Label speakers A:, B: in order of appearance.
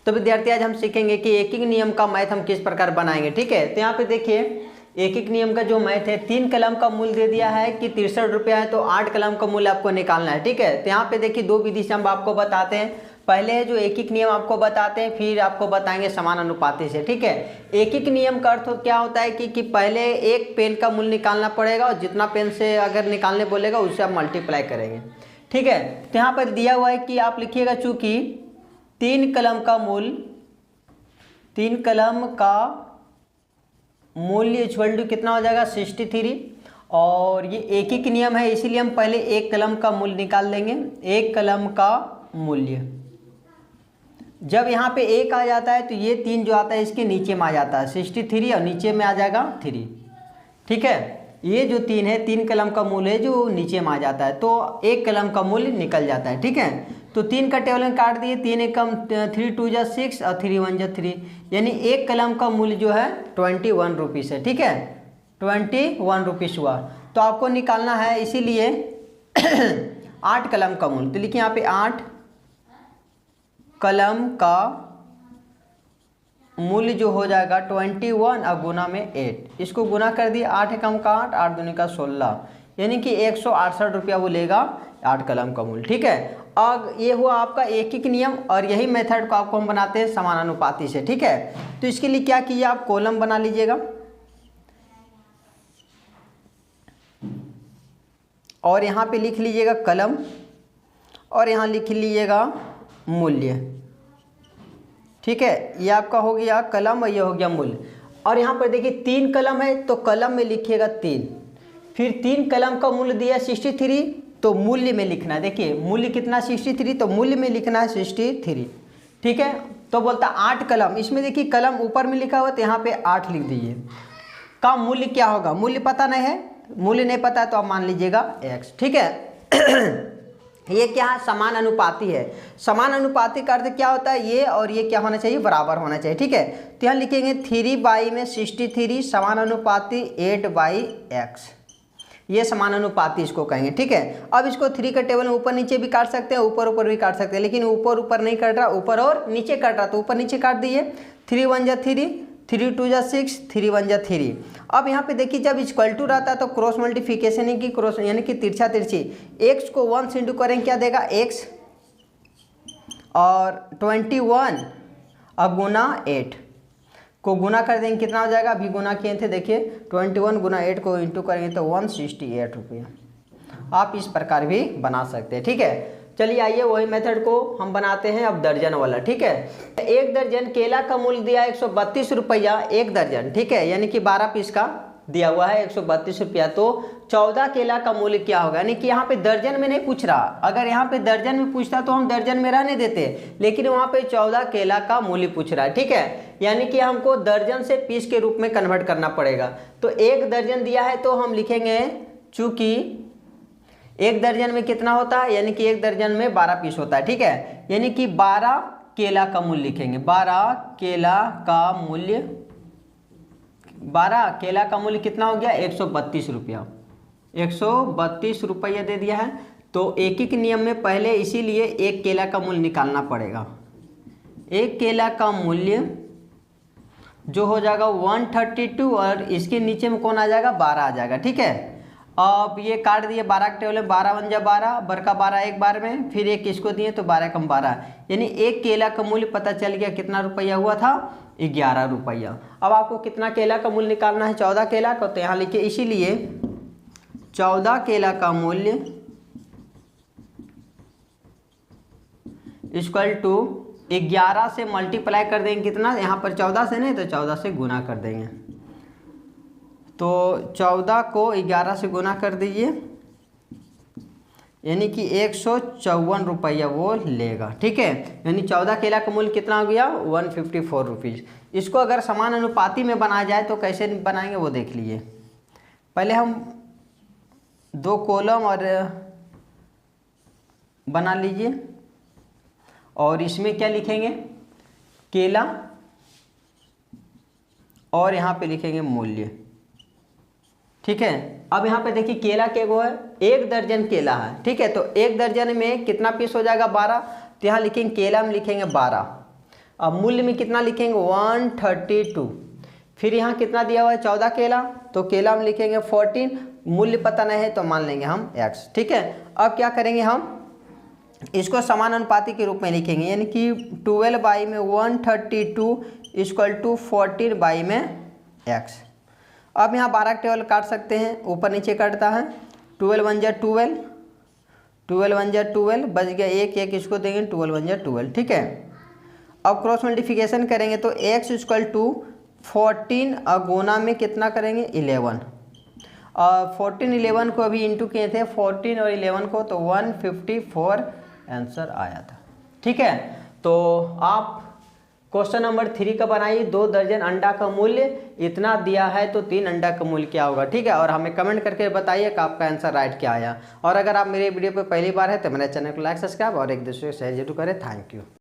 A: तो विद्यार्थी आज हम सीखेंगे कि एक एक नियम का मैथ हम किस प्रकार बनाएंगे। ठीक है, तो यहाँ पे देखिए एक एक नियम का जो मैथ है, 3 कलम का मूल्य दे दिया है कि 63 रुपया है, तो 8 कलम का मूल्य आपको निकालना है। ठीक है, तो यहाँ पे देखिए 2 विधि से हम आपको बताते हैं। पहले है जो एक एक नियम आपको बताते हैं, फिर आपको बताएंगे समान अनुपाती से। ठीक है, एक एक नियम का अर्थ क्या होता है कि पहले एक पेन का मूल्य निकालना पड़ेगा और जितना पेन से अगर निकालने बोलेगा उससे आप मल्टीप्लाई करेंगे। ठीक है, तो यहाँ पर दिया हुआ है कि आप लिखिएगा चूंकि 3 कलम का मूल्य इक्वल टू कितना हो जाएगा 63, और ये एक ही नियम है इसीलिए हम पहले एक कलम का मूल्य निकाल लेंगे। एक कलम का मूल्य जब यहाँ पे 1 आ जाता है तो ये 3 जो आता है इसके नीचे में आ जाता है 63 और नीचे में आ जाएगा 3। ठीक है, ये जो 3 है 3 कलम का मूल्य है जो नीचे में आ जाता है, तो एक कलम का मूल्य निकल जाता है। ठीक है, तो 3 का टेबल में काट दिए, 3 एकम 3 2 जा 6 और 3 1 जा 3, यानी एक कलम का मूल्य जो है 21 रुपीज़ है। ठीक है, 21 रुपीज़ हुआ, तो आपको निकालना है इसीलिए 8 कलम का मूल्य। तो लिखिए यहाँ पे 8 कलम का मूल्य जो हो जाएगा 21 और गुना में 8, इसको गुना कर दिए, 8 एकम का 8, 8 दूनी का 16, यानी कि 168 रुपया वो लेगा 8 कलम का मूल्य। ठीक है, अब ये हुआ आपका एक एक नियम, और यही मेथड को आपको हम बनाते हैं समानुपाती से। ठीक है, तो इसके लिए क्या कीजिए, आप कॉलम बना लीजिएगा और यहाँ पे लिख लीजिएगा कलम और यहाँ लिख लीजिएगा मूल्य। ठीक है, ये आपका हो गया कलम और ये हो गया मूल्य। और यहाँ पर देखिए 3 कलम है तो कलम में लिखिएगा 3, फिर 3 कलम का मूल्य दिया 63, तो मूल्य में लिखना है। देखिए मूल्य कितना 63, तो मूल्य में लिखना है 63। ठीक है, तो बोलता 8 कलम, इसमें देखिए कलम ऊपर में लिखा हुआ तो यहाँ पे 8 लिख दीजिए। का मूल्य क्या होगा, मूल्य पता नहीं है, मूल्य नहीं पता है तो आप मान लीजिएगा x। ठीक है, ये क्या है, समान अनुपाती है। समान अनुपाती का अर्थ क्या होता है, ये और ये क्या होना चाहिए, बराबर होना चाहिए। ठीक है, तो यहाँ लिखेंगे 3 में 63 समान अनुपाती 8/x, ये समान अनुपाती इसको कहेंगे। ठीक है, अब इसको 3 का टेबल में ऊपर नीचे भी काट सकते हैं, ऊपर ऊपर भी काट सकते हैं, लेकिन ऊपर ऊपर नहीं कट रहा, ऊपर और नीचे कट रहा, तो ऊपर नीचे काट दिए। 3 1 जा 3, 3 2 जा 6, 3 1 जा 3। अब यहाँ पे देखिए जब इक्वल टू रहता है तो क्रॉस मल्टीप्लिकेशन की क्रॉस यानी कि तिरछा तिरछी, x को 1 से इंटू करेंगे क्या देगा x, और 21 अब गुना 8 को गुना कर देंगे कितना हो जाएगा, अभी गुना किए थे देखिए 21 गुना 8 को इंटू करेंगे तो 168 रुपया। आप इस प्रकार भी बना सकते हैं। ठीक है, चलिए आइए वही मेथड को हम बनाते हैं अब दर्जन वाला। ठीक है, एक दर्जन केला का मूल्य दिया 132 रुपया एक दर्जन। ठीक है, यानी कि 12 पीस का दिया हुआ है 132 रुपया, तो 14 केला का मूल्य क्या होगा, यानी कि यहाँ पे दर्जन में नहीं पूछ रहा। अगर यहाँ पे दर्जन में पूछता तो हम दर्जन में रहने देते, लेकिन वहाँ पे 14 केला का मूल्य पूछ रहा है। ठीक है, यानी कि हमको दर्जन से पीस के रूप में कन्वर्ट करना पड़ेगा। तो एक दर्जन दिया है तो हम लिखेंगे, चूंकि एक दर्जन में कितना होता है, यानी कि एक दर्जन में 12 पीस होता है। ठीक है, यानी कि 12 केला का मूल्य लिखेंगे, 12 केला का मूल्य, 12 केला का मूल्य कितना हो गया 132 रुपया, 132 रुपया दे दिया है। तो एक एक नियम में पहले इसीलिए एक केला का मूल्य निकालना पड़ेगा। एक केला का मूल्य जो हो जाएगा 132 और इसके नीचे में कौन आ जाएगा 12 आ जाएगा। ठीक है, अब ये काट दिए 12 के टेबल में, 12 1 जा 12, बड़का 12 एक बार में, फिर एक इसको दिए तो 12 कम 12, यानी एक केला का मूल्य पता चल गया कितना रुपया हुआ था 11 रुपया। अब आपको कितना केला का मूल्य निकालना है, 14 केला का, तो यहाँ लिखिए इसीलिए 14 केला का मूल्य इक्वल टू 11 से मल्टीप्लाई कर देंगे कितना, यहाँ पर 14 से नहीं तो 14 से गुना कर देंगे, तो 14 को 11 से गुना कर दीजिए, यानी कि 154 रुपया वो लेगा। ठीक है, यानी 14 केला का मूल्य कितना हो गया 154 रुपीज़। इसको अगर समान अनुपाती में बनाया जाए तो कैसे बनाएंगे वो देख लीजिए। पहले हम 2 कॉलम और बना लीजिए, और इसमें क्या लिखेंगे केला, और यहाँ पे लिखेंगे मूल्य। ठीक है, अब यहाँ पे देखिए केला के वो है, एक दर्जन केला है। ठीक है, तो एक दर्जन में कितना पीस हो जाएगा 12, तो यहाँ लिखेंगे केला में लिखेंगे 12, अब मूल्य में कितना लिखेंगे 132। फिर यहाँ कितना दिया हुआ है 14 केला, तो केला में लिखेंगे 14, मूल्य पता नहीं है तो मान लेंगे हम x। ठीक है, अब क्या करेंगे हम इसको समानुपाती के रूप में लिखेंगे, यानी कि 12 बाई में 132 इक्वल टू 14 बाई में x। अब यहाँ 12 टेबल काट सकते हैं, ऊपर नीचे कटता है, 12 1 जा 12, 12 1 जा 12, बच गया एक, एक इसको देंगे 12 1 जा 12। ठीक है, अब क्रॉस मल्टीप्लिकेशन करेंगे तो x इक्वल टू 14 गुना में कितना करेंगे 11, और 14 11 को अभी इंटू किए थे 14 और 11 को, तो 154 आंसर आया था। ठीक है, तो आप क्वेश्चन नंबर 3 का बनाइए। 2 दर्जन अंडा का मूल्य इतना दिया है तो 3 अंडा का मूल्य क्या होगा। ठीक है, और हमें कमेंट करके बताइए कि आपका आंसर राइट क्या आया। और अगर आप मेरे वीडियो पे पहली बार है तो मेरे चैनल को लाइक सब्सक्राइब और एक दूसरे को शेयर जरूर करें। Thank you.